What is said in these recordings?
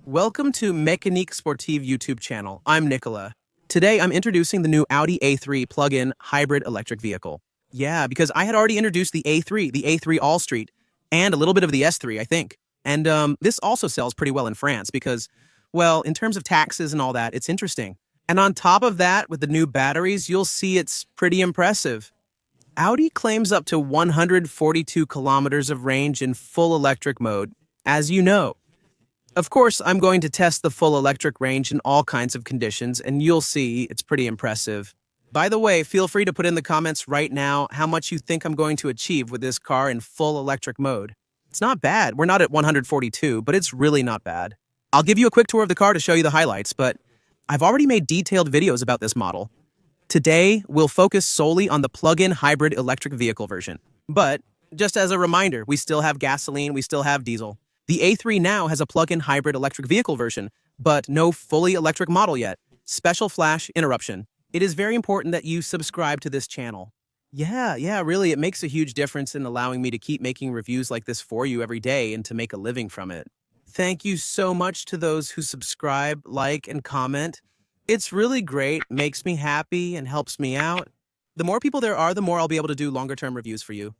Welcome to mecaniquesportive YouTube channel. I'm Nicola. Today I'm introducing the new Audi A3 plug-in hybrid electric vehicle. Yeah, because I had already introduced the A3 All-Street, and a little bit of the S3, I think. And this also sells pretty well in France because, well, in terms of taxes and all that, it's interesting. And on top of that, with the new batteries, you'll see it's pretty impressive. Audi claims up to 142 kilometers of range in full electric mode, as you know. Of course, I'm going to test the full electric range in all kinds of conditions, and you'll see it's pretty impressive. By the way, feel free to put in the comments right now how much you think I'm going to achieve with this car in full electric mode. It's not bad. We're not at 142, but it's really not bad. I'll give you a quick tour of the car to show you the highlights, but I've already made detailed videos about this model. Today, we'll focus solely on the plug-in hybrid electric vehicle version. But, just as a reminder, we still have gasoline, we still have diesel. The A3 now has a plug-in hybrid electric vehicle version, but no fully electric model yet. Special flash interruption. It is very important that you subscribe to this channel. Yeah, really, it makes a huge difference in allowing me to keep making reviews like this for you every day and to make a living from it. Thank you so much to those who subscribe, like, and comment. It's really great, makes me happy, and helps me out. The more people there are, the more I'll be able to do longer-term reviews for you.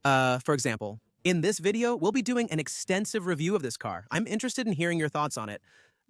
For example, in this video, we'll be doing an extensive review of this car. I'm interested in hearing your thoughts on it.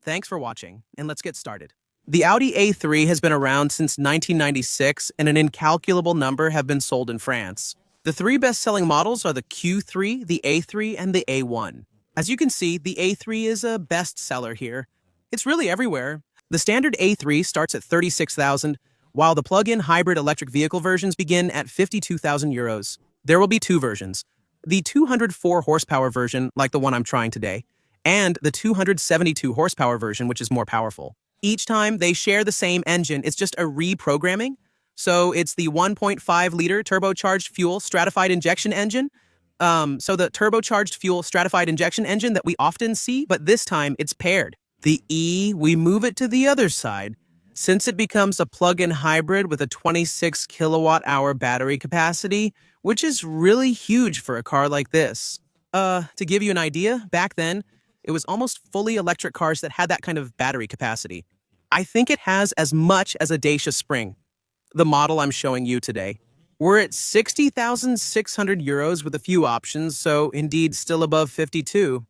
Thanks for watching, and let's get started. The Audi A3 has been around since 1996, and an incalculable number have been sold in France. The three best-selling models are the Q3, the A3, and the A1. As you can see, the A3 is a bestseller here. It's really everywhere. The standard A3 starts at 36,000, while the plug-in hybrid electric vehicle versions begin at 52,000 euros. There will be two versions. The 204 horsepower version, like the one I'm trying today, and the 272 horsepower version, which is more powerful. Each time they share the same engine, it's just a reprogramming. So it's the 1.5-liter turbocharged fuel stratified injection engine. So the turbocharged fuel stratified injection engine that we often see, but this time it's paired. The E, we move it to the other side, since it becomes a plug-in hybrid with a 26 kilowatt-hour battery capacity, which is really huge for a car like this. To give you an idea, back then, it was almost fully electric cars that had that kind of battery capacity. I think it has as much as a Dacia Spring, the model I'm showing you today. We're at 60,600 euros with a few options, so indeed still above 52.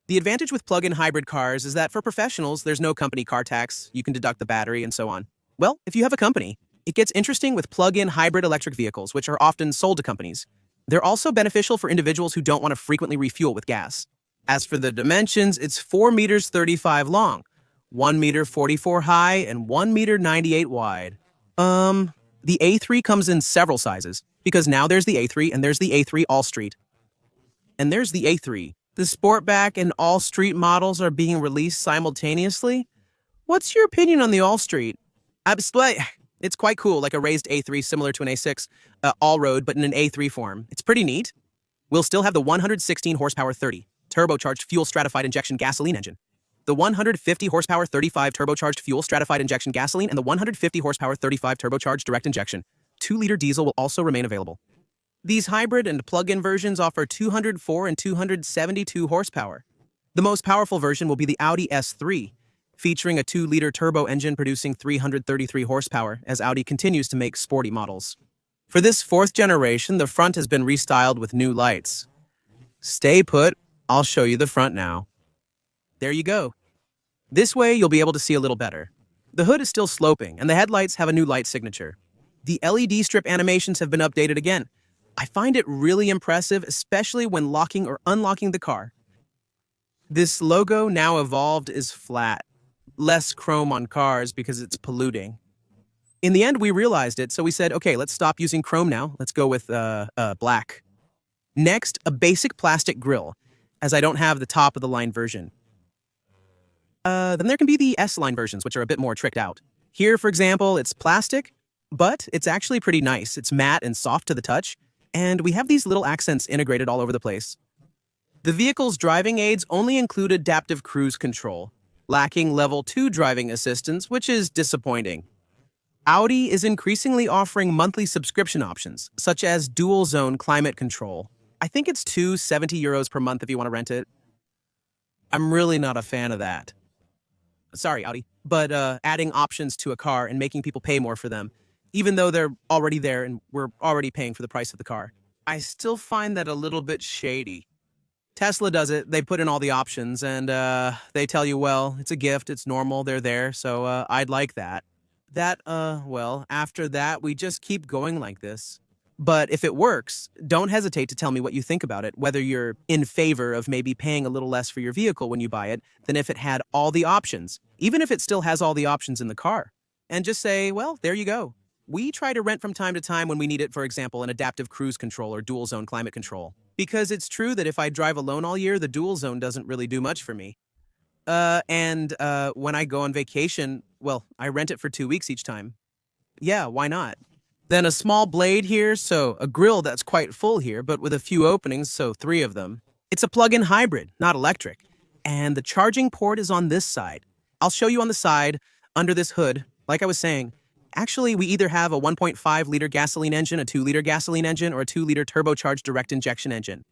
The advantage with plug-in hybrid cars is that for professionals, there's no company car tax, you can deduct the battery, and so on. Well, if you have a company, it gets interesting with plug-in hybrid electric vehicles, which are often sold to companies. They're also beneficial for individuals who don't want to frequently refuel with gas. As for the dimensions, it's 4 meters 35 long, 1 meter 44 high, and 1 meter 98 wide. The A3 comes in several sizes, because now there's the A3 and there's the A3 All-Street. And there's the A3. The Sportback and All-Street models are being released simultaneously. What's your opinion on the All-Street? It's quite cool, like a raised A3 similar to an A6 all-road, but in an A3 form. It's pretty neat. We'll still have the 116 horsepower 30 turbocharged fuel stratified injection gasoline engine, the 150 horsepower 35 turbocharged fuel stratified injection gasoline, and the 150 horsepower 35 turbocharged direct injection. 2-liter diesel will also remain available. These hybrid and plug-in versions offer 204 and 272 horsepower. The most powerful version will be the Audi S3, featuring a 2-liter turbo engine producing 333 horsepower as Audi continues to make sporty models. For this fourth generation, the front has been restyled with new lights. Stay put, I'll show you the front now. There you go. This way you'll be able to see a little better. The hood is still sloping and the headlights have a new light signature. The LED strip animations have been updated again. I find it really impressive, especially when locking or unlocking the car. This logo, now evolved, is flat. Less chrome on cars because it's polluting. In the end, we realized it, so we said, okay, let's stop using chrome now. Let's go with black. Next, a basic plastic grille, as I don't have the top-of-the-line version. Then there can be the S-line versions, which are a bit more tricked out. Here, for example, it's plastic, but it's actually pretty nice. It's matte and soft to the touch, and we have these little accents integrated all over the place. The vehicle's driving aids only include adaptive cruise control, lacking level 2 driving assistance, which is disappointing. Audi is increasingly offering monthly subscription options, such as dual-zone climate control. I think it's €270 per month if you want to rent it. I'm really not a fan of that. Sorry, Audi. But adding options to a car and making people pay more for them, even though they're already there and we're already paying for the price of the car. I still find that a little bit shady. Tesla does it. They put in all the options and they tell you, well, it's a gift, it's normal, they're there, so I'd like that. Well, after that, we just keep going like this. But if it works, don't hesitate to tell me what you think about it, whether you're in favor of maybe paying a little less for your vehicle when you buy it than if it had all the options, even if it still has all the options in the car. And just say, well, there you go. We try to rent from time to time when we need it, for example, an adaptive cruise control or dual zone climate control. Because it's true that if I drive alone all year, the dual zone doesn't really do much for me. And when I go on vacation, well, I rent it for 2 weeks each time. Yeah, why not? Then a small blade here, so a grill that's quite full here, but with a few openings, so 3 of them. It's a plug-in hybrid, not electric. And the charging port is on this side. I'll show you on the side, under this hood, like I was saying. Actually, we either have a 1.5-liter gasoline engine, a 2-liter gasoline engine, or a 2-liter turbocharged direct injection engine.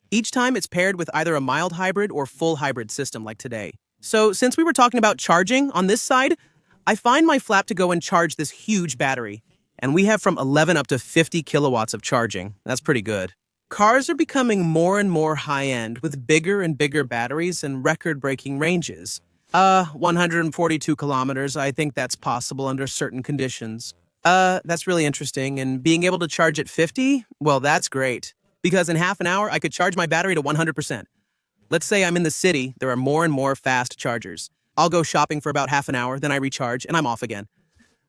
Each time it's paired with either a mild hybrid or full hybrid system like today. So since we were talking about charging on this side, I find my flap to go and charge this huge battery. And we have from 11 up to 50 kilowatts of charging. That's pretty good. Cars are becoming more and more high-end with bigger and bigger batteries and record-breaking ranges. 142 kilometers, I think that's possible under certain conditions. That's really interesting, and being able to charge at 50, well, that's great. Because in half an hour, I could charge my battery to 100%. Let's say I'm in the city, there are more and more fast chargers. I'll go shopping for about half an hour, then I recharge, and I'm off again.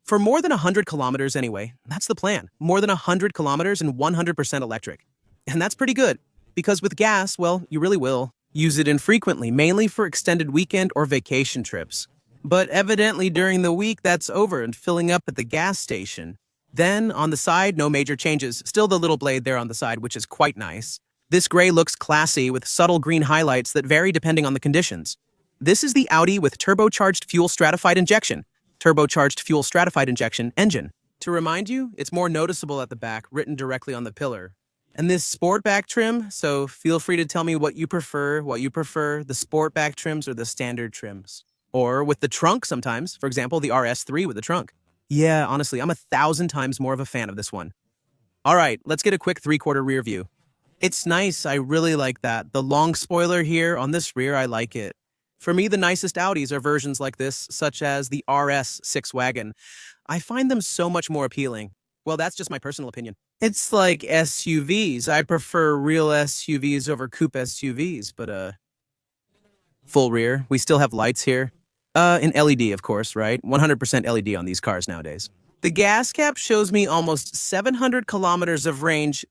For more than 100 kilometers anyway, that's the plan. More than 100 kilometers and 100% electric. And that's pretty good, because with gas, well, you really will use it infrequently, mainly for extended weekend or vacation trips. But evidently during the week, that's over and filling up at the gas station. Then, on the side, no major changes. Still the little blade there on the side, which is quite nice. This gray looks classy with subtle green highlights that vary depending on the conditions. This is the Audi with turbocharged fuel stratified injection. Turbocharged fuel stratified injection engine. To remind you, it's more noticeable at the back, written directly on the pillar. And this Sportback trim, so feel free to tell me what you prefer, the Sportback trims or the standard trims. Or with the trunk sometimes, for example, the RS3 with the trunk. Yeah, honestly, I'm 1,000 times more of a fan of this one. All right, let's get a quick 3/4 rear view. It's nice, I really like that. The long spoiler here on this rear, I like it. For me, the nicest Audis are versions like this, such as the RS6 wagon. I find them so much more appealing. Well, that's just my personal opinion. It's like SUVs. I prefer real SUVs over coupe SUVs, but full rear. We still have lights here. In LED, of course, right? 100% LED on these cars nowadays. The gas cap shows me almost 700 kilometers of range,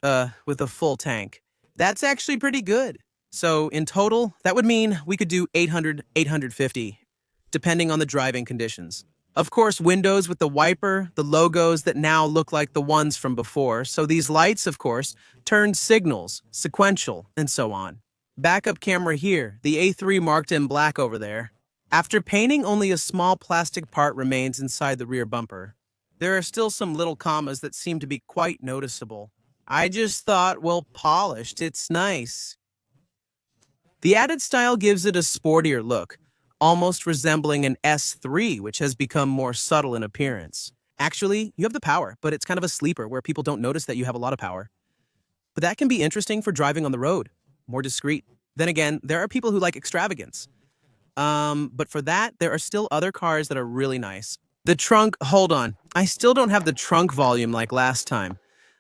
with a full tank. That's actually pretty good. So in total, that would mean we could do 800, 850, depending on the driving conditions. Of course, windows with the wiper, the logos that now look like the ones from before. So these lights, of course, turn signals, sequential, and so on. Backup camera here, the A3 marked in black over there. After painting, only a small plastic part remains inside the rear bumper. There are still some little commas that seem to be quite noticeable. I just thought, well, polished, it's nice. The added style gives it a sportier look, almost resembling an S3, which has become more subtle in appearance. Actually, you have the power, but it's kind of a sleeper where people don't notice that you have a lot of power. But that can be interesting for driving on the road, more discreet. Then again, there are people who like extravagance. But for that, there are still other cars that are really nice. The trunk, hold on. I still don't have the trunk volume like last time.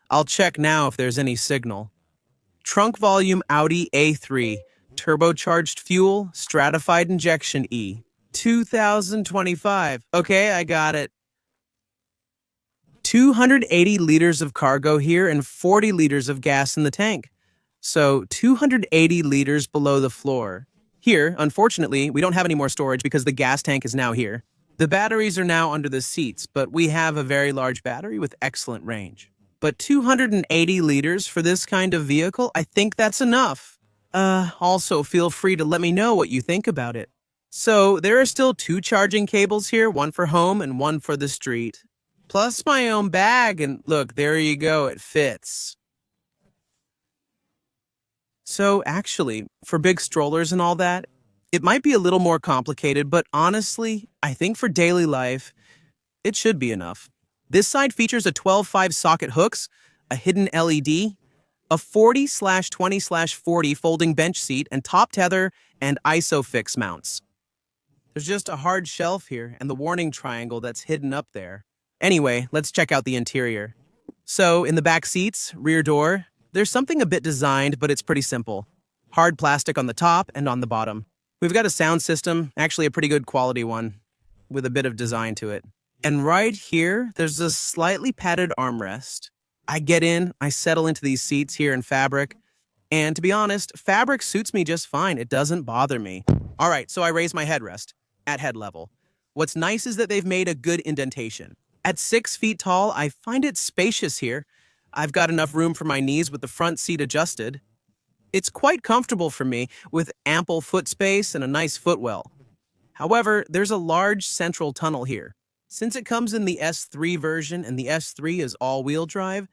I'll check now if there's any signal. Trunk volume Audi A3, turbocharged fuel, stratified injection E. 2025. Okay, I got it. 280 liters of cargo here and 40 liters of gas in the tank. So 280 liters below the floor. Here, unfortunately, we don't have any more storage because the gas tank is now here. The batteries are now under the seats, but we have a very large battery with excellent range. But 280 liters for this kind of vehicle, I think that's enough. Also feel free to let me know what you think about it. So there are still 2 charging cables here, one for home and one for the street. Plus my own bag, and look, there you go, it fits. So actually, for big strollers and all that, It might be a little more complicated, but honestly, I think for daily life, it should be enough. This side features a 12-5 socket hooks, a hidden LED, a 40/20/40 folding bench seat, and top tether and ISOFIX mounts. There's just a hard shelf here and the warning triangle that's hidden up there. Anyway, let's check out the interior. So, in the back seats, rear door, there's something a bit designed, but it's pretty simple. Hard plastic on the top and on the bottom. We've got a sound system, actually a pretty good quality one, with a bit of design to it. And right here, there's a slightly padded armrest. I get in, I settle into these seats here in fabric, and to be honest, fabric suits me just fine. It doesn't bother me. All right, so I raise my headrest at head level. What's nice is that they've made a good indentation. At 6 feet tall, I find it spacious here. I've got enough room for my knees with the front seat adjusted. It's quite comfortable for me, with ample foot space and a nice footwell. However, there's a large central tunnel here. Since it comes in the S3 version and the S3 is all-wheel drive,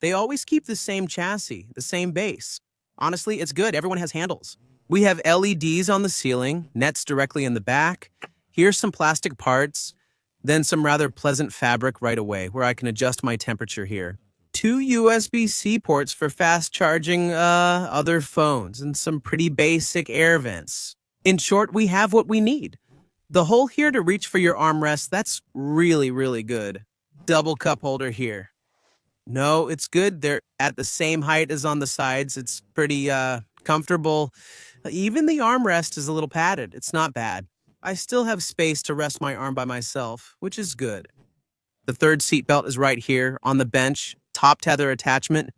they always keep the same chassis, the same base. Honestly, it's good. Everyone has handles. We have LEDs on the ceiling, nets directly in the back. Here's some plastic parts, then some rather pleasant fabric right away, where I can adjust my temperature here. 2 USB-C ports for fast charging other phones, and some pretty basic air vents. In short, we have what we need. The hole here to reach for your armrest, that's really, really good. Double cup holder here. No, it's good. They're at the same height as on the sides. It's pretty comfortable. Even the armrest is a little padded. It's not bad. I still have space to rest my arm by myself, which is good. The third seat belt is right here on the bench. Top tether attachment.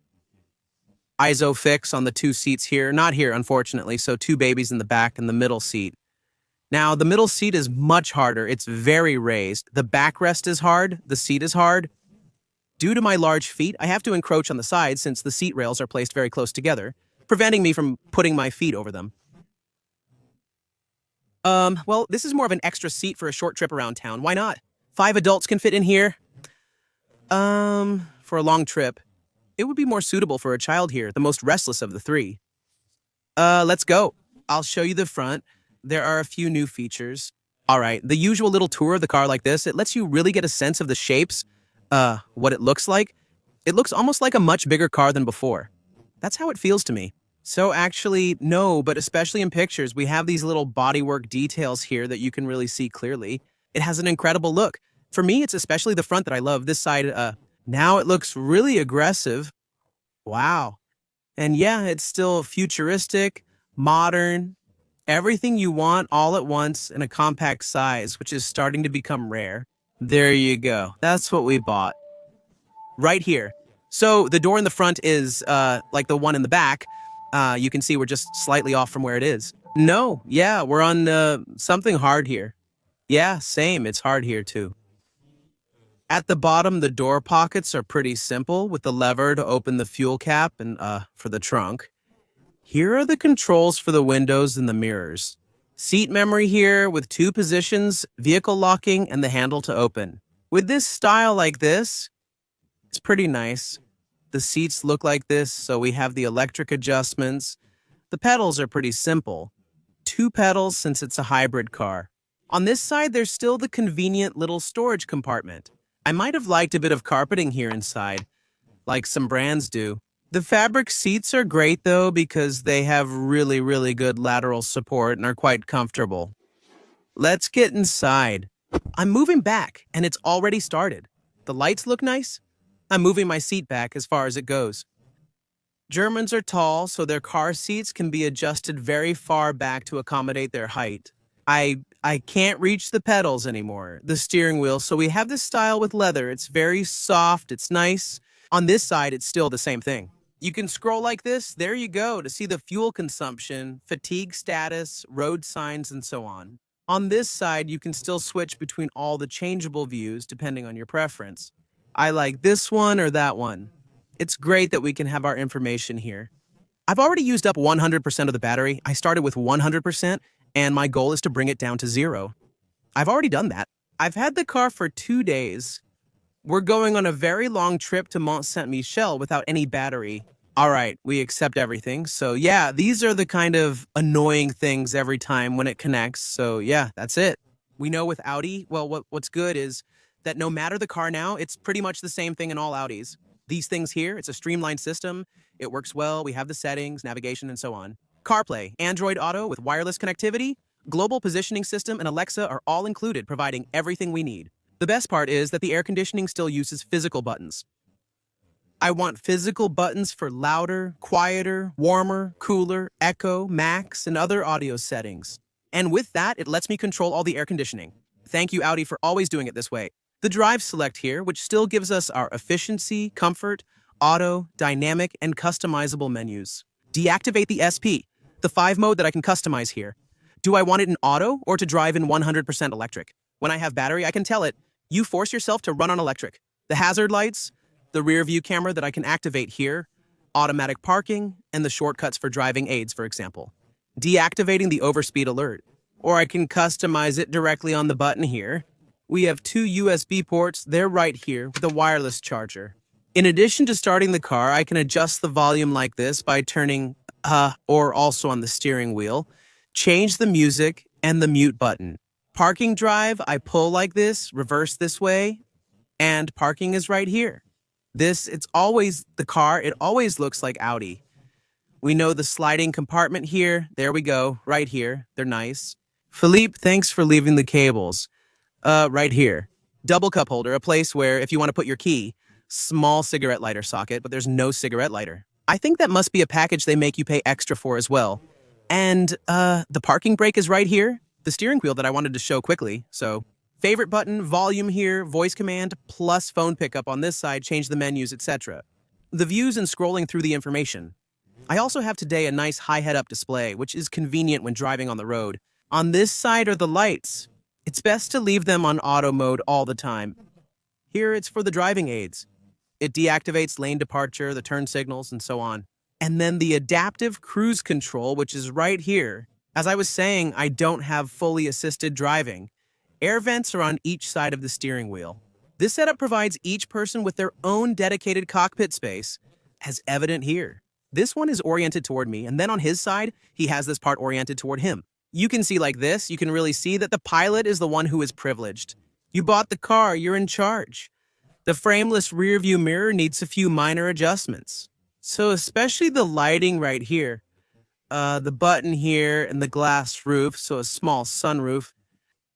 ISOFIX on the 2 seats here. Not here, unfortunately, so 2 babies in the back and the middle seat. Now, the middle seat is much harder. It's very raised. The backrest is hard. The seat is hard. Due to my large feet, I have to encroach on the sides since the seat rails are placed very close together, preventing me from putting my feet over them. Well, this is more of an extra seat for a short trip around town. Why not? 5 adults can fit in here. For a long trip, it would be more suitable for a child here, the most restless of the 3. Let's go. I'll show you the front. There are a few new features. All right, the usual little tour of the car like this, it lets you really get a sense of the shapes, what it looks like. It looks almost like a much bigger car than before. That's how it feels to me. So actually, no, but especially in pictures, we have these little bodywork details here that you can really see clearly. It has an incredible look. For me, it's especially the front that I love. This side, now it looks really aggressive. Wow. And yeah, it's still futuristic, modern, everything you want all at once in a compact size, which is starting to become rare. There you go. That's what we bought. Right here. So the door in the front is like the one in the back. You can see we're just slightly off from where it is. No, yeah, we're on something hard here. Yeah, same. It's hard here too. At the bottom, the door pockets are pretty simple with the lever to open the fuel cap and for the trunk. Here are the controls for the windows and the mirrors. Seat memory here with 2 positions, vehicle locking, and the handle to open. With this style like this, it's pretty nice. The seats look like this, so we have the electric adjustments. The pedals are pretty simple. 2 pedals since it's a hybrid car. On this side, there's still the convenient little storage compartment. I might have liked a bit of carpeting here inside, like some brands do. The fabric seats are great though because they have really, really good lateral support and are quite comfortable. Let's get inside. I'm moving back and it's already started. The lights look nice. I'm moving my seat back as far as it goes. Germans are tall, so their car seats can be adjusted very far back to accommodate their height. I can't reach the pedals anymore, the steering wheel, so we have this style with leather. It's very soft, it's nice. On this side, it's still the same thing. You can scroll like this, there you go, to see the fuel consumption, fatigue status, road signs, and so on. On this side, you can still switch between all the changeable views depending on your preference. I like this one or that one. It's great that we can have our information here. I've already used up 100% of the battery. I started with 100%, and my goal is to bring it down to 0. I've already done that. I've had the car for 2 days. We're going on a very long trip to Mont Saint-Michel without any battery. All right, we accept everything. So yeah, these are the kind of annoying things every time when it connects. So yeah, that's it. We know with Audi, well, what's good is that no matter the car now, it's pretty much the same thing in all Audis. These things here, it's a streamlined system. It works well. We have the settings, navigation, and so on. CarPlay, Android Auto with wireless connectivity, global positioning system, and Alexa are all included, providing everything we need. The best part is that the air conditioning still uses physical buttons. I want physical buttons for louder, quieter, warmer, cooler, echo, max, and other audio settings. And with that, it lets me control all the air conditioning. Thank you, Audi, for always doing it this way. The drive select here, which still gives us our efficiency, comfort, auto, dynamic, and customizable menus. Deactivate the SP, the 5 mode that I can customize here. Do I want it in auto or to drive in 100% electric? When I have battery, I can tell it, you force yourself to run on electric. The hazard lights, the rear view camera that I can activate here, automatic parking, and the shortcuts for driving aids, for example. Deactivating the overspeed alert, or I can customize it directly on the button here. We have 2 USB ports, they're right here with a wireless charger. In addition to starting the car, I can adjust the volume like this by turning or also on the steering wheel, change the music and the mute button. Parking drive, I pull like this, reverse this way, and parking is right here. It's always the car, it always looks like Audi. We know the sliding compartment here. There we go, right here. They're nice. Philippe, thanks for leaving the cables. Right here. Double cup holder, a place where if you want to put your key, small cigarette lighter socket, but there's no cigarette lighter. I think that must be a package they make you pay extra for as well. And the parking brake is right here. The steering wheel that I wanted to show quickly, so favorite button, volume here, voice command, plus phone pickup on this side, change the menus, etc. The views and scrolling through the information. I also have today a nice high head-up display, which is convenient when driving on the road. On this side are the lights. It's best to leave them on auto mode all the time. Here it's for the driving aids. It deactivates lane departure, the turn signals, and so on. And then the adaptive cruise control, which is right here. As I was saying, I don't have fully assisted driving. Air vents are on each side of the steering wheel. This setup provides each person with their own dedicated cockpit space, as evident here. This one is oriented toward me, and then on his side, he has this part oriented toward him. You can see like this, you can really see that the pilot is the one who is privileged. You bought the car, you're in charge. The frameless rearview mirror needs a few minor adjustments. So especially the lighting right here, the button here and the glass roof, so a small sunroof.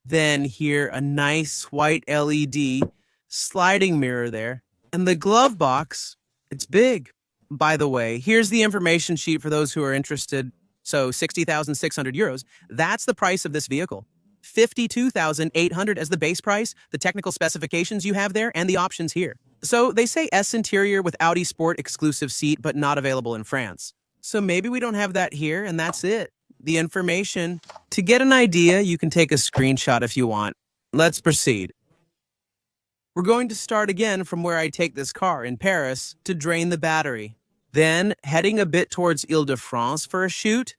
Then here, a nice white LED sliding mirror there. And the glove box, it's big. By the way, here's the information sheet for those who are interested. So 60,600 euros, that's the price of this vehicle. 52,800 as the base price, the technical specifications you have there, and the options here. So they say S interior with Audi Sport exclusive seat, but not available in France. So maybe we don't have that here, and that's it. The information. To get an idea, you can take a screenshot if you want. Let's proceed. We're going to start again from where I take this car in Paris to drain the battery. Then heading a bit towards Ile-de-France for a shoot,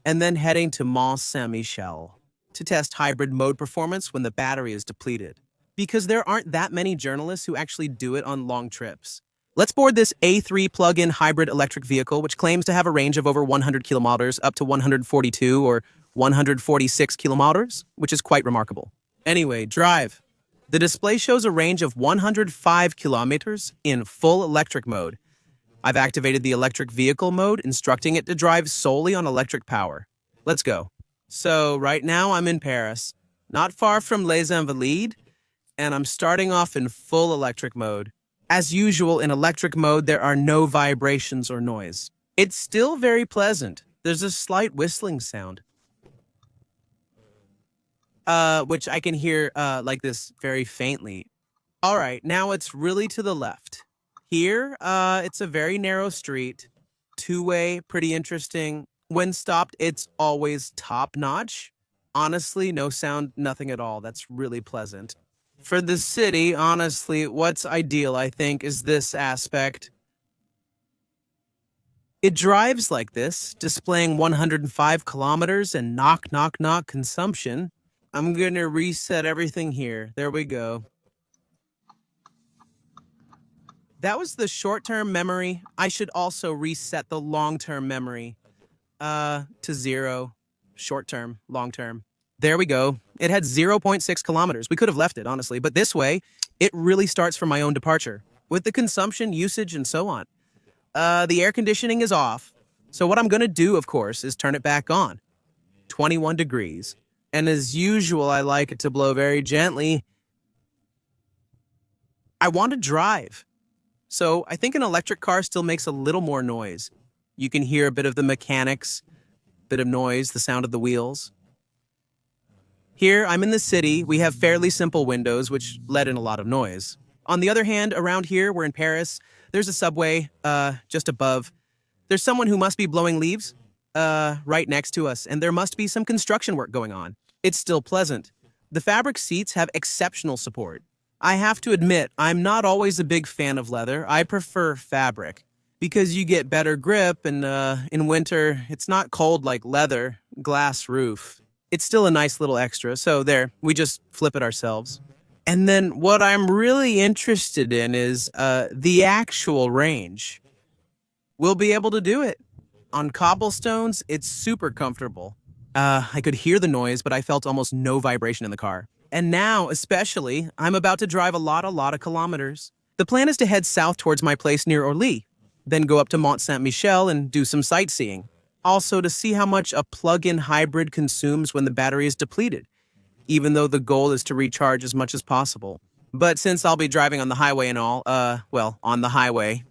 and then heading to Mont Saint-Michel to test hybrid mode performance when the battery is depleted. Because there aren't that many journalists who actually do it on long trips. Let's board this A3 plug-in hybrid electric vehicle, which claims to have a range of over 100 kilometers up to 142 or 146 kilometers, which is quite remarkable. Anyway, drive. The display shows a range of 105 kilometers in full electric mode. I've activated the electric vehicle mode, instructing it to drive solely on electric power. Let's go. So right now I'm in Paris, not far from Les Invalides, and I'm starting off in full electric mode. As usual, in electric mode, there are no vibrations or noise. It's still very pleasant. There's a slight whistling sound, which I can hear like this very faintly. All right, now it's really to the left. Here, it's a very narrow street, two-way, pretty interesting. When stopped, it's always top-notch. Honestly, no sound, nothing at all. That's really pleasant. For the city, honestly, what's ideal, I think, is this aspect. It drives like this, displaying 105 kilometers and knock, knock, knock consumption. I'm gonna reset everything here. There we go. That was the short-term memory. I should also reset the long-term memory to 0. Short-term, long-term. There we go. It had 0.6 kilometers. We could have left it, honestly, but this way, it really starts from my own departure, with the consumption, usage, and so on. The air conditioning is off, so what I'm gonna do, of course, is turn it back on. 21 degrees. And as usual, I like it to blow very gently. I want to drive. So I think an electric car still makes a little more noise. You can hear a bit of the mechanics, bit of noise, the sound of the wheels. Here, I'm in the city. We have fairly simple windows, which let in a lot of noise. On the other hand, around here, we're in Paris. There's a subway just above. There's someone who must be blowing leaves right next to us, and there must be some construction work going on. It's still pleasant. The fabric seats have exceptional support. I have to admit, I'm not always a big fan of leather. I prefer fabric because you get better grip, and in winter, it's not cold like leather, glass roof. It's still a nice little extra, so there, we just flip it ourselves. And then what I'm really interested in is the actual range. We'll be able to do it. On cobblestones, it's super comfortable. I could hear the noise, but I felt almost no vibration in the car. And now, especially, I'm about to drive a lot of kilometers. The plan is to head south towards my place near Orly, then go up to Mont Saint-Michel and do some sightseeing. Also to see how much a plug-in hybrid consumes when the battery is depleted, even though the goal is to recharge as much as possible. But since I'll be driving on the highway and all, on the highway,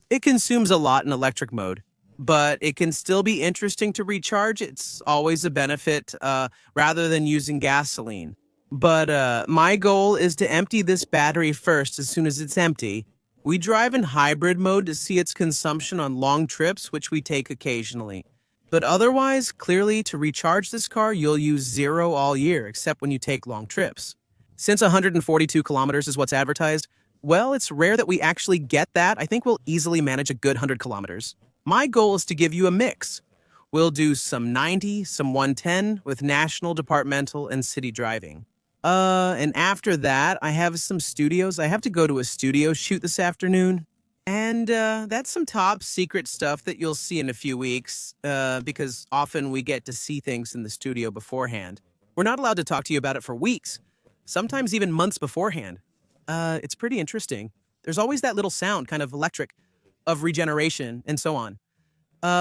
it consumes a lot in electric mode. But it can still be interesting to recharge. It's always a benefit rather than using gasoline. But my goal is to empty this battery first as soon as it's empty. We drive in hybrid mode to see its consumption on long trips, which we take occasionally. But otherwise, clearly, to recharge this car, you'll use 0 all year, except when you take long trips. Since 142 kilometers is what's advertised, well, it's rare that we actually get that. I think we'll easily manage a good 100 kilometers. My goal is to give you a mix. We'll do some 90, some 110 with national, departmental, and city driving. And after that, I have some studios. I have to go to a studio shoot this afternoon. And that's some top secret stuff that you'll see in a few weeks, because often we get to see things in the studio beforehand. We're not allowed to talk to you about it for weeks, sometimes even months beforehand. It's pretty interesting. There's always that little sound, kind of electric, of regeneration and so on.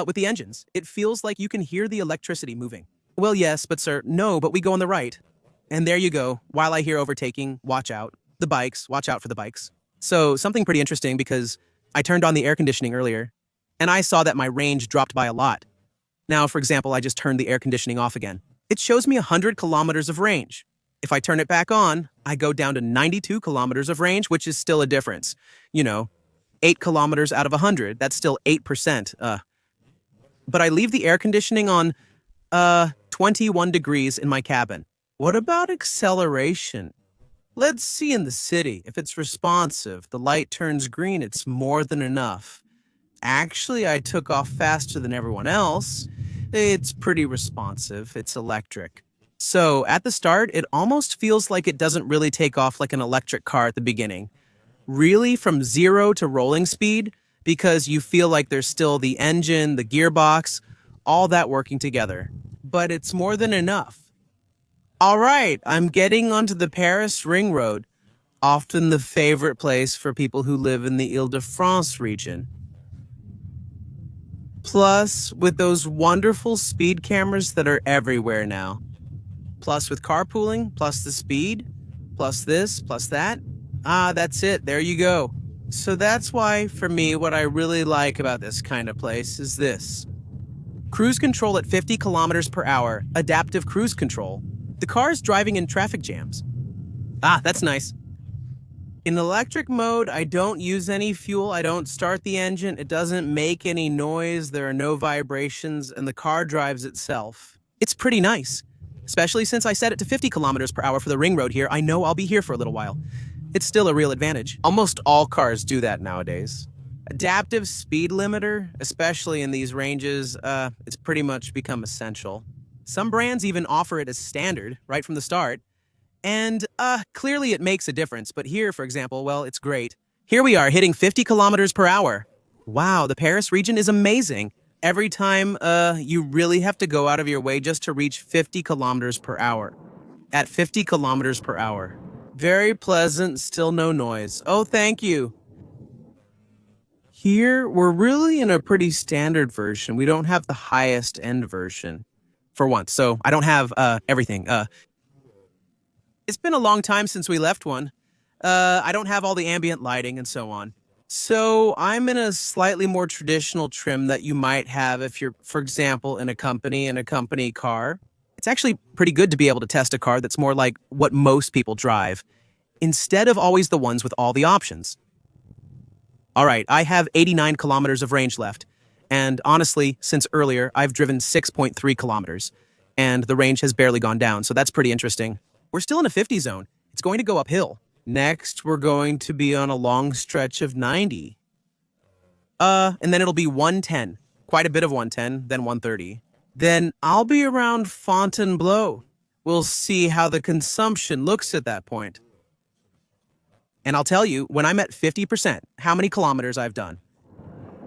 With the engines, it feels like you can hear the electricity moving. Well, yes, but sir, no, but we go on the right. And there you go. While I hear overtaking, watch out. The bikes, watch out for the bikes. So something pretty interesting because I turned on the air conditioning earlier, and I saw that my range dropped by a lot. Now, for example, I just turned the air conditioning off again. It shows me 100 kilometers of range. If I turn it back on, I go down to 92 kilometers of range, which is still a difference. 8 kilometers out of 100, that's still 8%. But I leave the air conditioning on 21 degrees in my cabin. What about acceleration? Let's see in the city. If it's responsive, the light turns green, it's more than enough. Actually, I took off faster than everyone else. It's pretty responsive. It's electric. So at the start, it almost feels like it doesn't really take off like an electric car at the beginning. Really from 0 to rolling speed, because you feel like there's still the engine, the gearbox, all that working together. But it's more than enough. All right, I'm getting onto the Paris Ring Road, often the favorite place for people who live in the Île-de-France region. Plus, with those wonderful speed cameras that are everywhere now. Plus with carpooling, plus the speed, plus this, plus that. That's it. There you go. So that's why, for me, what I really like about this kind of place is this. Cruise control at 50 kilometers per hour, adaptive cruise control. The car is driving in traffic jams. That's nice. In electric mode, I don't use any fuel. I don't start the engine. It doesn't make any noise. There are no vibrations, and the car drives itself. It's pretty nice, especially since I set it to 50 kilometers per hour for the ring road here. I know I'll be here for a little while. It's still a real advantage. Almost all cars do that nowadays. Adaptive speed limiter, especially in these ranges, it's pretty much become essential. Some brands even offer it as standard, right from the start. And clearly it makes a difference, but here, for example, well, it's great. Here we are hitting 50 kilometers per hour. Wow, the Paris region is amazing. Every time, you really have to go out of your way just to reach 50 kilometers per hour. At 50 kilometers per hour. Very pleasant, still no noise. Oh, thank you. Here, we're really in a pretty standard version. We don't have the highest end version for once, so I don't have everything. It's been a long time since we left one. I don't have all the ambient lighting and so on. So I'm in a slightly more traditional trim that you might have if you're, for example, in a company car. It's actually pretty good to be able to test a car that's more like what most people drive, instead of always the ones with all the options. All right, I have 89 kilometers of range left. And honestly, since earlier, I've driven 6.3 kilometers. And the range has barely gone down, so that's pretty interesting. We're still in a 50 zone. It's going to go uphill. Next, we're going to be on a long stretch of 90. And then it'll be 110. Quite a bit of 110, then 130. Then I'll be around Fontainebleau. We'll see how the consumption looks at that point. And I'll tell you, when I'm at 50%, how many kilometers I've done.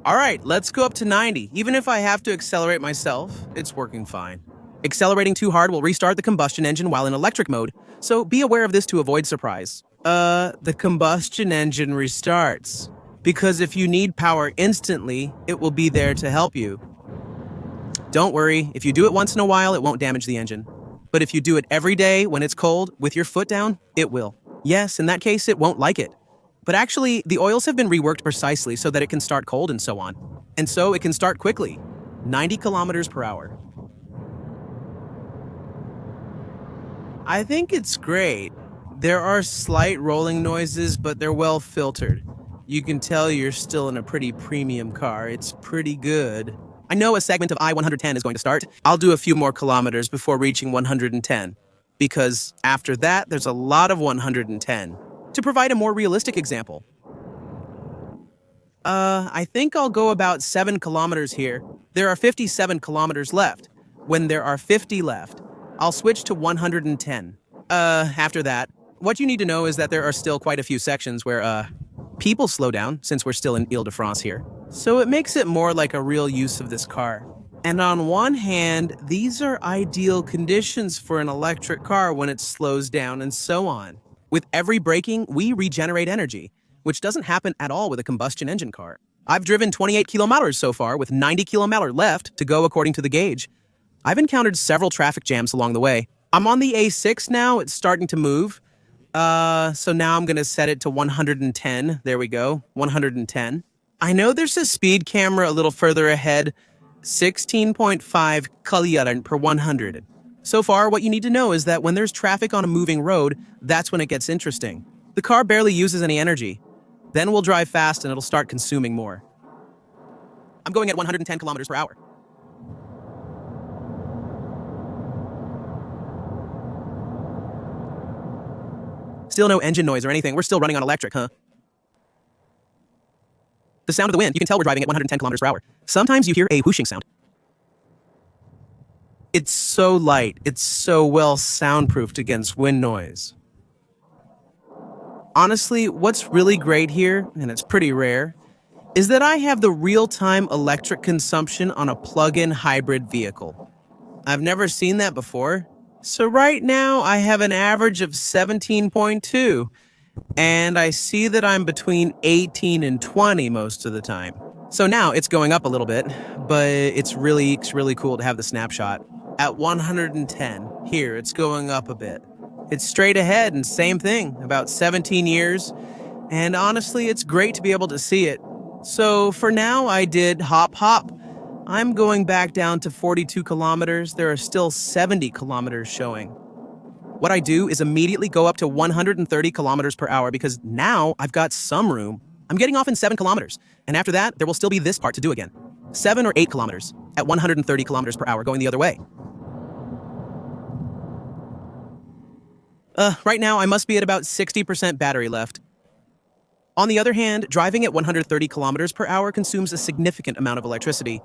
All right, let's go up to 90. Even if I have to accelerate myself, it's working fine. Accelerating too hard will restart the combustion engine while in electric mode, so be aware of this to avoid surprise. The combustion engine restarts. Because if you need power instantly, it will be there to help you. Don't worry, if you do it once in a while, it won't damage the engine. But if you do it every day when it's cold, with your foot down, it will. Yes, in that case, it won't like it. But actually, the oils have been reworked precisely so that it can start cold and so on. And so it can start quickly, 90 kilometers per hour. I think it's great. There are slight rolling noises, but they're well filtered. You can tell you're still in a pretty premium car. It's pretty good. I know a segment of I-110 is going to start. I'll do a few more kilometers before reaching 110. Because after that, there's a lot of 110. To provide a more realistic example, I think I'll go about 7 kilometers here. There are 57 kilometers left. When there are 50 left, I'll switch to 110. After that, what you need to know is that there are still quite a few sections where, people slow down, since we're still in Ile-de-France here. So it makes it more like a real use of this car. And on one hand, these are ideal conditions for an electric car when it slows down and so on. With every braking, we regenerate energy, which doesn't happen at all with a combustion engine car. I've driven 28 kilometers so far, with 90 kilometers left to go according to the gauge. I've encountered several traffic jams along the way. I'm on the A6 now, it's starting to move. So now I'm gonna set it to 110. There we go, 110. I know there's a speed camera a little further ahead, 16.5 km per 100. So far, what you need to know is that when there's traffic on a moving road, that's when it gets interesting. The car barely uses any energy. Then we'll drive fast and it'll start consuming more. I'm going at 110 kilometers per hour. Still no engine noise or anything. We're still running on electric, huh? The sound of the wind, you can tell we're driving at 110 kilometers per hour. Sometimes you hear a whooshing sound. It's so light. It's so well soundproofed against wind noise. Honestly, what's really great here, and it's pretty rare, is that I have the real-time electric consumption on a plug-in hybrid vehicle. I've never seen that before. So right now, I have an average of 17.2, and I see that I'm between 18 and 20 most of the time. So now it's going up a little bit, but it's really cool to have the snapshot. At 110, here, it's going up a bit. It's straight ahead and same thing, about 17 years. And honestly, it's great to be able to see it. So for now, I did hop. I'm going back down to 42 kilometers. There are still 70 kilometers showing. What I do is immediately go up to 130 kilometers per hour because now I've got some room. I'm getting off in 7 kilometers. And after that, there will still be this part to do again. 7 or 8 kilometers at 130 kilometers per hour going the other way. Right now, I must be at about 60% battery left. On the other hand, driving at 130 kilometers per hour consumes a significant amount of electricity.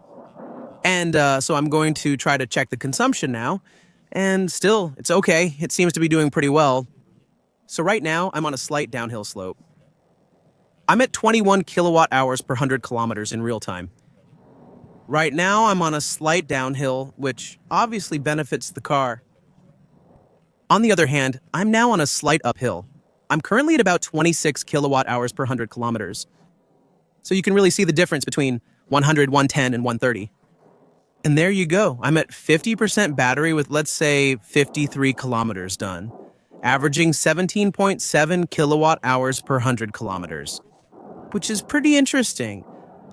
And so I'm going to try to check the consumption now. And still, it's okay. It seems to be doing pretty well. So right now, I'm on a slight downhill slope. I'm at 21 kilowatt hours per 100 kilometers in real time. Right now, I'm on a slight downhill, which obviously benefits the car. On the other hand, I'm now on a slight uphill. I'm currently at about 26 kilowatt hours per 100 kilometers. So you can really see the difference between 100, 110, and 130. And there you go. I'm at 50% battery with, let's say, 53 kilometers done, averaging 17.7 kilowatt hours per 100 kilometers, which is pretty interesting.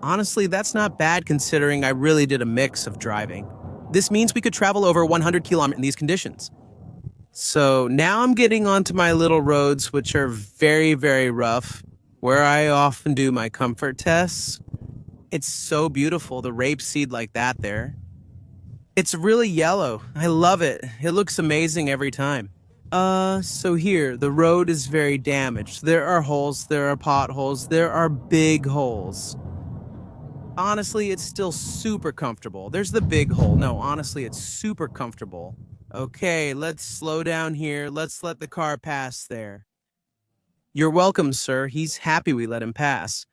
Honestly, that's not bad considering I really did a mix of driving. This means we could travel over 100 kilometers in these conditions. So now I'm getting onto my little roads, which are very, very rough, where I often do my comfort tests. It's so beautiful, the rapeseed like that there. It's really yellow. I love it. It looks amazing every time. So here, the road is very damaged. There are holes, there are potholes, there are big holes. Honestly, it's still super comfortable. There's the big hole. No, honestly, it's super comfortable. Okay, let's slow down here. Let's let the car pass there. You're welcome, sir. He's happy we let him pass.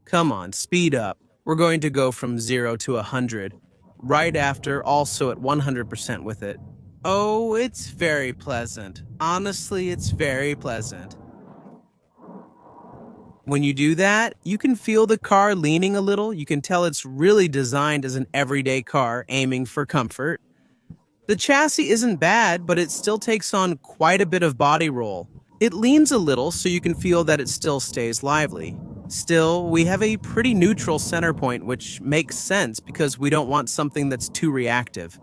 Come on, speed up. We're going to go from 0 to 100. Right after, also at 100% with it. Oh, it's very pleasant. Honestly, it's very pleasant. When you do that, you can feel the car leaning a little. You can tell it's really designed as an everyday car aiming for comfort. The chassis isn't bad, but it still takes on quite a bit of body roll. It leans a little so you can feel that it still stays lively. Still, we have a pretty neutral center point, which makes sense because we don't want something that's too reactive.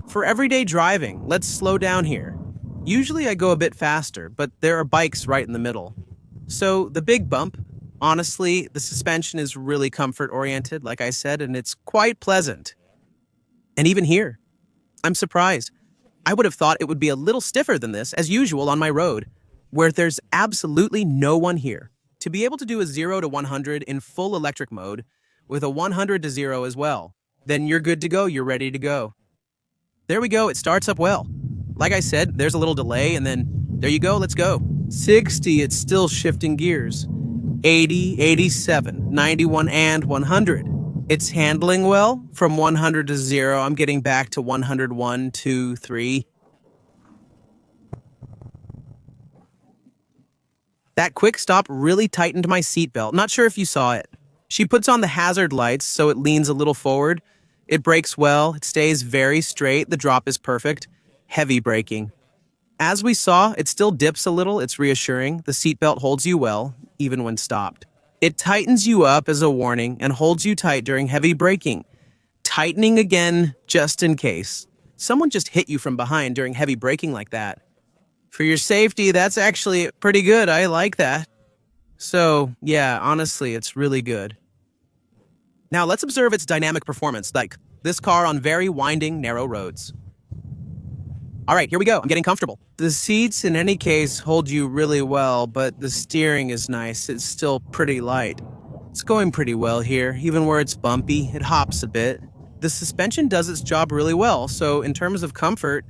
For everyday driving, let's slow down here. Usually I go a bit faster, but there are bikes right in the middle. So the big bump, honestly, the suspension is really comfort-oriented, like I said, and it's quite pleasant. And even here, I'm surprised. I would have thought it would be a little stiffer than this, as usual on my road, where there's absolutely no one here. To be able to do a 0 to 100 in full electric mode, with a 100 to 0 as well, then you're good to go, you're ready to go. There we go, it starts up well. Like I said, there's a little delay, and then there you go, let's go. 60, it's still shifting gears. 80, 87, 91, and 100. It's handling well. From 100 to 0, I'm getting back to 101, 2, 3. That quick stop really tightened my seatbelt. Not sure if you saw it. She puts on the hazard lights so it leans a little forward. It brakes well. It stays very straight. The drop is perfect. Heavy braking. As we saw, it still dips a little. It's reassuring. The seatbelt holds you well, even when stopped. It tightens you up as a warning and holds you tight during heavy braking. Tightening again, just in case. Someone just hit you from behind during heavy braking like that. For your safety, that's actually pretty good. I like that. So, yeah, honestly, it's really good. Now, let's observe its dynamic performance, like this car on very winding, narrow roads. All right, here we go. I'm getting comfortable. The seats, in any case, hold you really well, but the steering is nice. It's still pretty light. It's going pretty well here. Even where it's bumpy, it hops a bit. The suspension does its job really well, so in terms of comfort,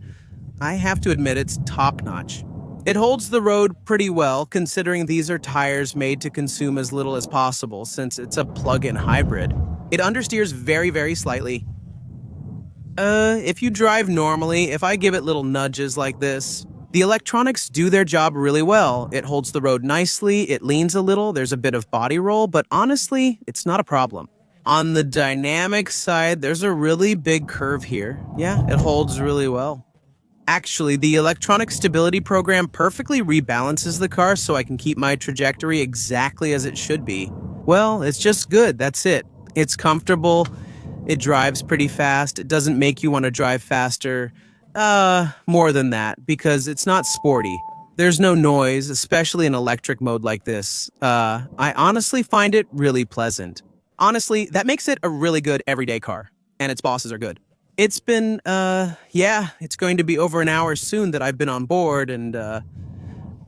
I have to admit it's top-notch. It holds the road pretty well, considering these are tires made to consume as little as possible, since it's a plug-in hybrid. It understeers very, very slightly. If you drive normally, if I give it little nudges like this, the electronics do their job really well. It holds the road nicely, it leans a little, there's a bit of body roll, but honestly, it's not a problem. On the dynamic side, there's a really big curve here. Yeah, it holds really well. Actually, the electronic stability program perfectly rebalances the car so I can keep my trajectory exactly as it should be. Well, it's just good, that's it. It's comfortable. It drives pretty fast. It doesn't make you want to drive faster. More than that, because it's not sporty. There's no noise, especially in electric mode like this. I honestly find it really pleasant. Honestly, that makes it a really good everyday car. And its bosses are good. It's been, it's going to be over an hour soon that I've been on board, and,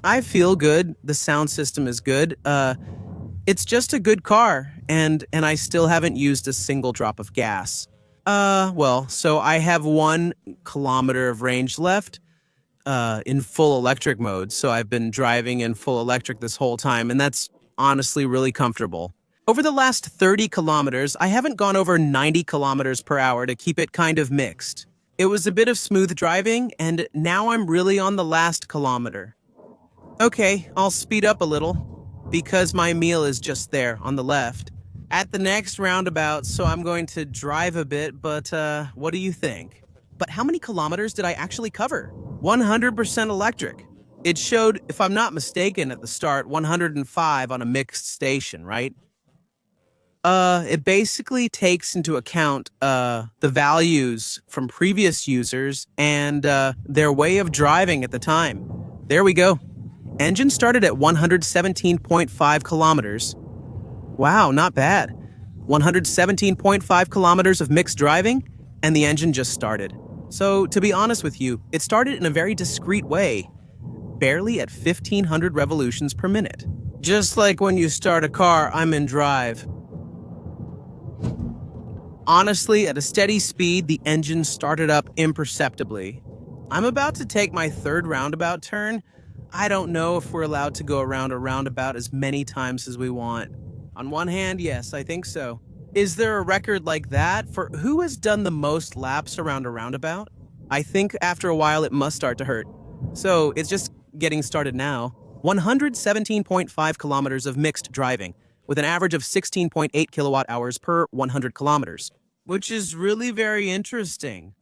I feel good. The sound system is good. It's just a good car, and I still haven't used a single drop of gas. So I have 1 kilometer of range left, in full electric mode, so I've been driving in full electric this whole time, and that's honestly really comfortable. Over the last 30 kilometers, I haven't gone over 90 kilometers per hour to keep it kind of mixed. It was a bit of smooth driving, and now I'm really on the last kilometer. Okay, I'll speed up a little, because my meal is just there on the left. At the next roundabout, so I'm going to drive a bit, but what do you think? But how many kilometers did I actually cover? 100% electric. It showed, if I'm not mistaken at the start, 105 on a mixed station, right? It basically takes into account the values from previous users and their way of driving at the time. There we go. Engine started at 117.5 kilometers. Wow, not bad. 117.5 kilometers of mixed driving, and the engine just started. So, to be honest with you, it started in a very discreet way, barely at 1,500 revolutions per minute. Just like when you start a car, I'm in drive. Honestly, at a steady speed, the engine started up imperceptibly. I'm about to take my third roundabout turn. I don't know if we're allowed to go around a roundabout as many times as we want. On one hand, yes, I think so. Is there a record like that for who has done the most laps around a roundabout? I think after a while it must start to hurt. So it's just getting started now. 117.5 kilometers of mixed driving, with an average of 16.8 kilowatt hours per 100 kilometers, which is really very interesting.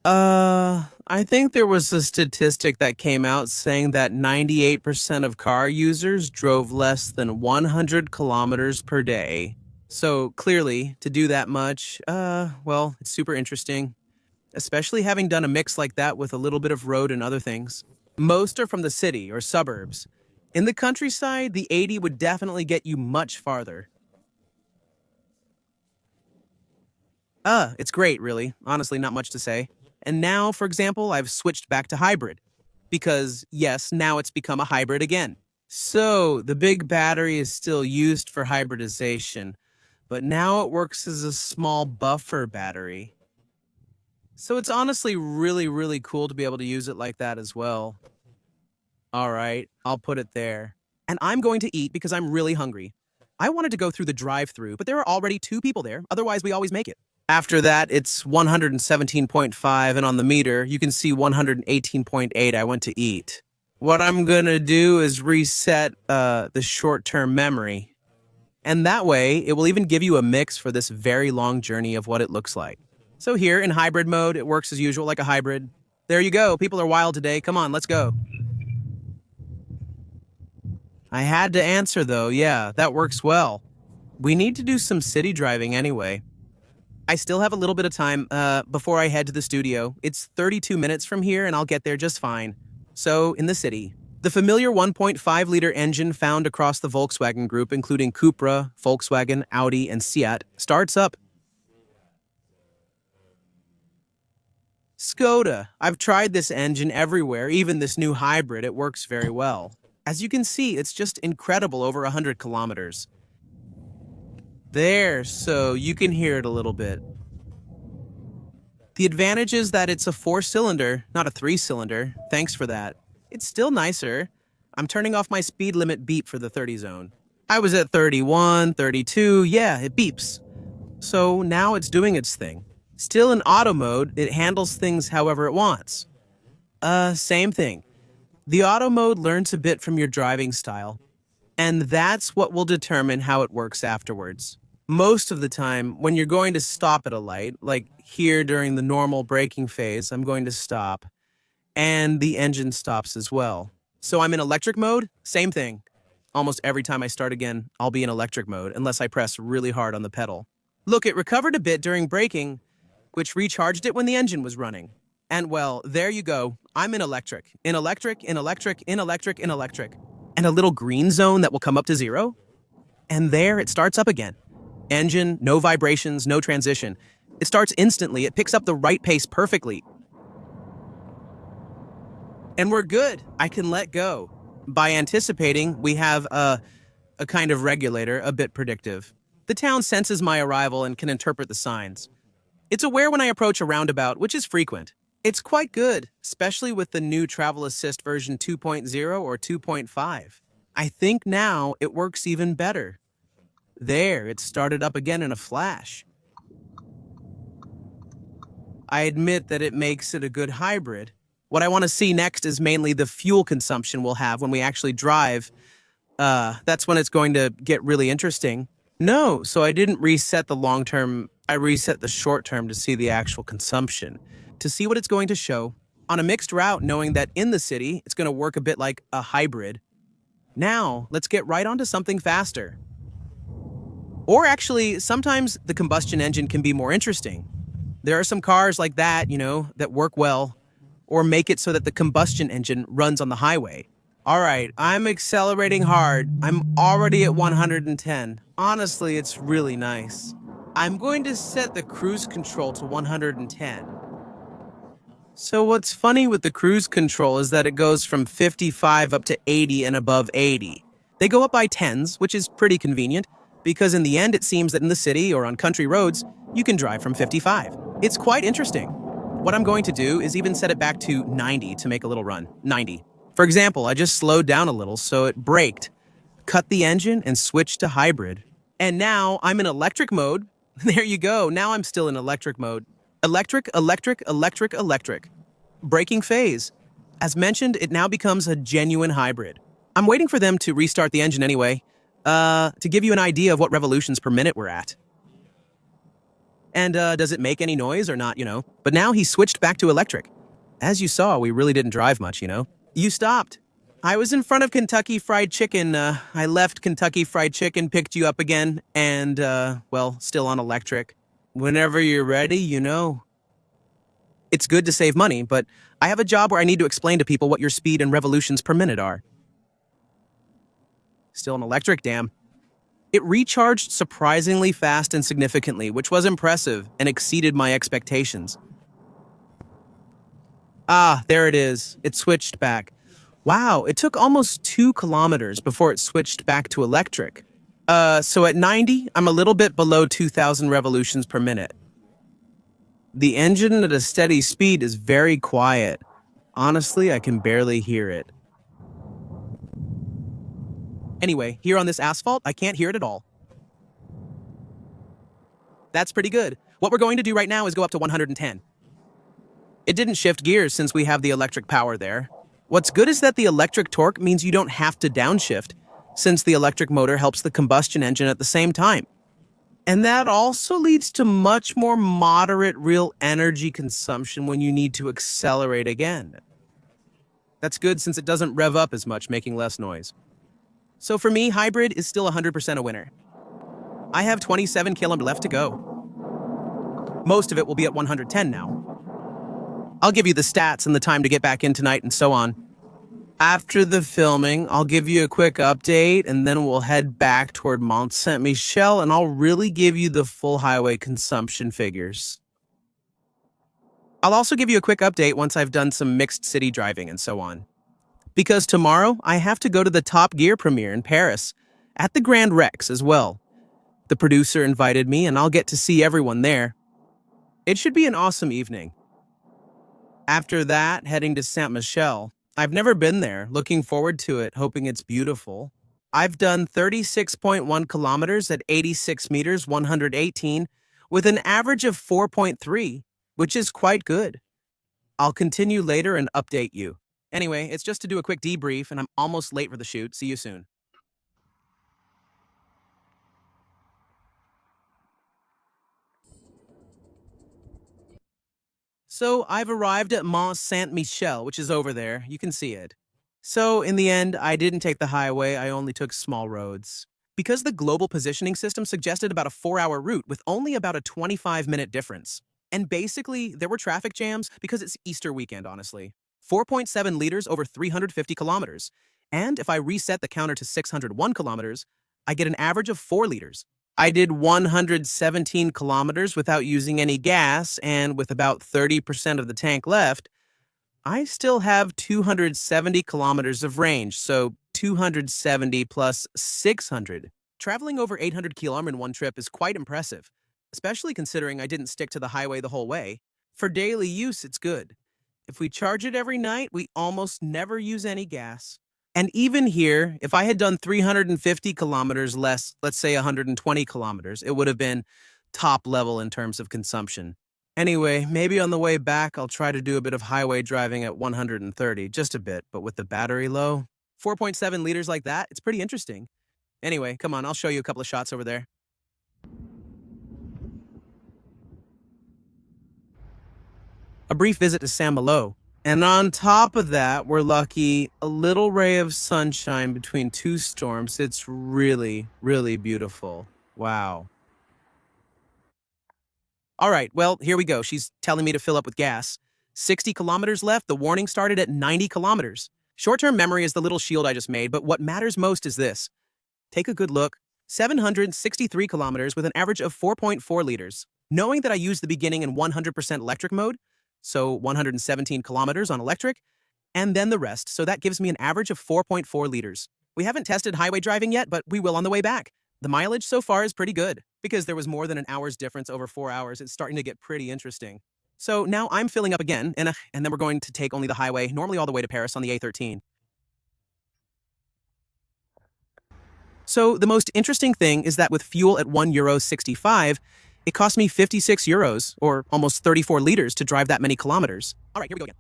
I think there was a statistic that came out saying that 98% of car users drove less than 100 kilometers per day. So clearly, to do that much, well, it's super interesting, especially having done a mix like that with a little bit of road and other things. Most are from the city or suburbs. In the countryside, the 80 would definitely get you much farther. It's great, really. Honestly, not much to say. And now, for example, I've switched back to hybrid. Because, yes, now it's become a hybrid again. So, the big battery is still used for hybridization, but now it works as a small buffer battery. So it's honestly really, really cool to be able to use it like that as well. All right, I'll put it there. And I'm going to eat because I'm really hungry. I wanted to go through the drive-thru, but there are already 2 people there. Otherwise, we always make it. After that, it's 117.5, and on the meter, you can see 118.8 I went to eat. What I'm going to do is reset the short-term memory. And that way, it will even give you a mix for this very long journey of what it looks like. So here, in hybrid mode, it works as usual, like a hybrid. There you go. People are wild today. Come on, let's go. I had to answer, though. Yeah, that works well. We need to do some city driving anyway. I still have a little bit of time before I head to the studio. It's 32 minutes from here, and I'll get there just fine. So, in the city. The familiar 1.5-liter engine found across the Volkswagen group, including Cupra, Volkswagen, Audi, and Seat, starts up. Skoda. I've tried this engine everywhere, even this new hybrid. It works very well. As you can see, it's just incredible over 100 kilometers. There, so you can hear it a little bit. The advantage is that it's a 4-cylinder, not a 3-cylinder. Thanks for that. It's still nicer. I'm turning off my speed limit beep for the 30 zone. I was at 31, 32, yeah, it beeps. So now it's doing its thing. Still in auto mode, it handles things however it wants. Same thing. The auto mode learns a bit from your driving style, and that's what will determine how it works afterwards. Most of the time, when you're going to stop at a light, like here during the normal braking phase, I'm going to stop, and the engine stops as well. So I'm in electric mode, same thing. Almost every time I start again, I'll be in electric mode, unless I press really hard on the pedal. Look, it recovered a bit during braking, which recharged it when the engine was running. And well, there you go. I'm in electric, in electric, in electric, in electric, in electric. And a little green zone that will come up to 0. And there it starts up again. Engine, no vibrations, no transition. It starts instantly. It picks up the right pace perfectly. And we're good. I can let go. By anticipating, we have a kind of regulator, a bit predictive. The town senses my arrival and can interpret the signs. It's aware when I approach a roundabout, which is frequent. It's quite good, especially with the new Travel Assist version 2.0 or 2.5. I think now it works even better. There, it started up again in a flash. I admit that it makes it a good hybrid. What I want to see next is mainly the fuel consumption we'll have when we actually drive. That's when it's going to get really interesting. No, so I didn't reset the long term, I reset the short term to see the actual consumption, to see what it's going to show. On a mixed route, knowing that in the city, it's going to work a bit like a hybrid. Now, let's get right onto something faster. Or actually, sometimes the combustion engine can be more interesting. There are some cars like that, that work well, or make it so that the combustion engine runs on the highway. All right, I'm accelerating hard. I'm already at 110. Honestly, it's really nice. I'm going to set the cruise control to 110. So what's funny with the cruise control is that it goes from 55 up to 80 and above 80. They go up by tens, which is pretty convenient, because in the end it seems that in the city or on country roads, you can drive from 55. It's quite interesting. What I'm going to do is even set it back to 90 to make a little run. 90. For example, I just slowed down a little so it braked, cut the engine, and switched to hybrid. And now I'm in electric mode. There you go. Now I'm still in electric mode. Electric, electric, electric, electric. Braking phase. As mentioned, it now becomes a genuine hybrid. I'm waiting for them to restart the engine anyway, to give you an idea of what revolutions per minute we're at. And does it make any noise or not, But now he switched back to electric. As you saw, we really didn't drive much, You stopped. I was in front of Kentucky Fried Chicken. I left Kentucky Fried Chicken, picked you up again, and, still on electric. Whenever you're ready, It's good to save money, but I have a job where I need to explain to people what your speed and revolutions per minute are. Still on electric, damn. It recharged surprisingly fast and significantly, which was impressive and exceeded my expectations. Ah, there it is. It switched back. Wow, it took almost 2 kilometers before it switched back to electric. So at 90, I'm a little bit below 2,000 revolutions per minute. The engine at a steady speed is very quiet. Honestly, I can barely hear it. Anyway, here on this asphalt, I can't hear it at all. That's pretty good. What we're going to do right now is go up to 110. It didn't shift gears since we have the electric power there. What's good is that the electric torque means you don't have to downshift, since the electric motor helps the combustion engine at the same time. And that also leads to much more moderate real energy consumption when you need to accelerate again. That's good since it doesn't rev up as much, making less noise. So for me, hybrid is still 100% a winner. I have 27 kilometers left to go. Most of it will be at 110 now. I'll give you the stats and the time to get back in tonight and so on. After the filming, I'll give you a quick update and then we'll head back toward Mont Saint-Michel and I'll really give you the full highway consumption figures. I'll also give you a quick update once I've done some mixed city driving and so on. Because tomorrow, I have to go to the Top Gear premiere in Paris, at the Grand Rex as well. The producer invited me and I'll get to see everyone there. It should be an awesome evening. After that, heading to Saint-Michel. I've never been there, looking forward to it, hoping it's beautiful. I've done 36.1 kilometers at 86 meters, 118, with an average of 4.3, which is quite good. I'll continue later and update you. Anyway, it's just to do a quick debrief, and I'm almost late for the shoot. See you soon. So I've arrived at Mont Saint-Michel, which is over there. You can see it. So in the end, I didn't take the highway. I only took small roads. Because the global positioning system suggested about a 4-hour route with only about a 25-minute difference. And basically, there were traffic jams because it's Easter weekend, honestly. 4.7 liters over 350 kilometers. And if I reset the counter to 601 kilometers, I get an average of 4 liters. I did 117 kilometers without using any gas, and with about 30% of the tank left, I still have 270 kilometers of range, so 270 plus 600. Traveling over 800 kilometers in one trip is quite impressive, especially considering I didn't stick to the highway the whole way. For daily use, it's good. If we charge it every night, we almost never use any gas. And even here, if I had done 350 kilometers less, let's say 120 kilometers, it would have been top level in terms of consumption. Anyway, maybe on the way back, I'll try to do a bit of highway driving at 130, just a bit, but with the battery low. 4.7 liters like that, it's pretty interesting. Anyway, come on, I'll show you a couple of shots over there. A brief visit to Saint Malo. And on top of that, we're lucky a little ray of sunshine between two storms. It's really, really beautiful. Wow. All right, well, here we go. She's telling me to fill up with gas. 60 kilometers left. The warning started at 90 kilometers. Short-term memory is the little shield I just made, but what matters most is this. Take a good look. 763 kilometers with an average of 4.4 liters. Knowing that I used the beginning in 100% electric mode, so 117 kilometers on electric, and then the rest, so that gives me an average of 4.4 liters. We haven't tested highway driving yet, but we will on the way back. The mileage so far is pretty good. Because there was more than an hour's difference over 4 hours, it's starting to get pretty interesting. So now I'm filling up again, and then we're going to take only the highway, normally all the way to Paris on the A13. So the most interesting thing is that with fuel at €1.65, it cost me 56 euros, or almost 34 liters, to drive that many kilometers. All right, here we go again.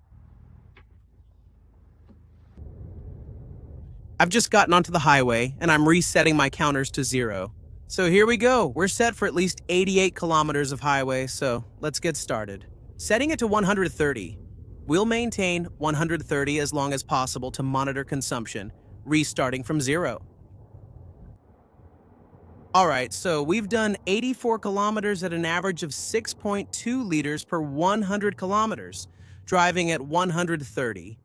I've just gotten onto the highway, and I'm resetting my counters to 0. So here we go. We're set for at least 88 kilometers of highway, so let's get started. Setting it to 130. We'll maintain 130 as long as possible to monitor consumption, restarting from 0. All right, so we've done 84 kilometers at an average of 6.2 liters per 100 kilometers, driving at 130.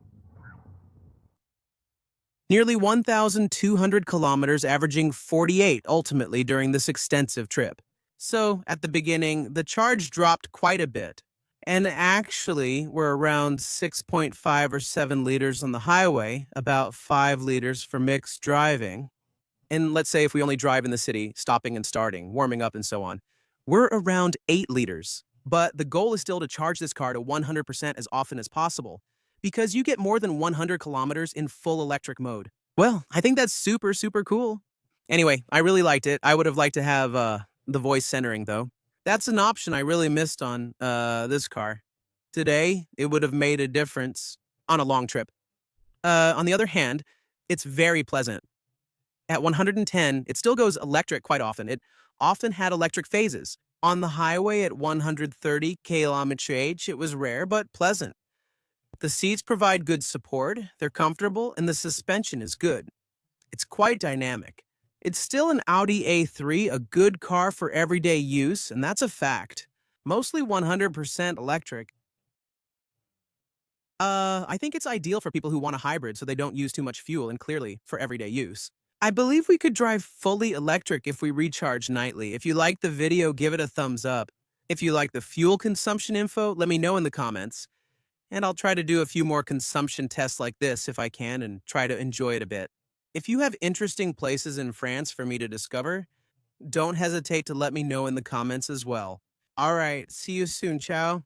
Nearly 1,200 kilometers, averaging 48 ultimately during this extensive trip. So, at the beginning, the charge dropped quite a bit. And actually, we're around 6.5 or 7 liters on the highway, about 5 liters for mixed driving. And let's say if we only drive in the city, stopping and starting, warming up and so on, we're around 8 liters. But the goal is still to charge this car to 100% as often as possible, because you get more than 100 kilometers in full electric mode. Well, I think that's super, super cool. Anyway, I really liked it. I would have liked to have the voice centering, though. That's an option I really missed on this car. Today, it would have made a difference on a long trip. On the other hand, it's very pleasant. At 110, it still goes electric quite often. It often had electric phases. On the highway at 130 km/h, it was rare but pleasant. The seats provide good support, they're comfortable, and the suspension is good. It's quite dynamic. It's still an Audi A3, a good car for everyday use, and that's a fact. Mostly 100% electric. I think it's ideal for people who want a hybrid so they don't use too much fuel and clearly for everyday use. I believe we could drive fully electric if we recharge nightly. If you like the video, give it a thumbs up. If you like the fuel consumption info, let me know in the comments. And I'll try to do a few more consumption tests like this if I can and try to enjoy it a bit. If you have interesting places in France for me to discover, don't hesitate to let me know in the comments as well. All right, see you soon, ciao.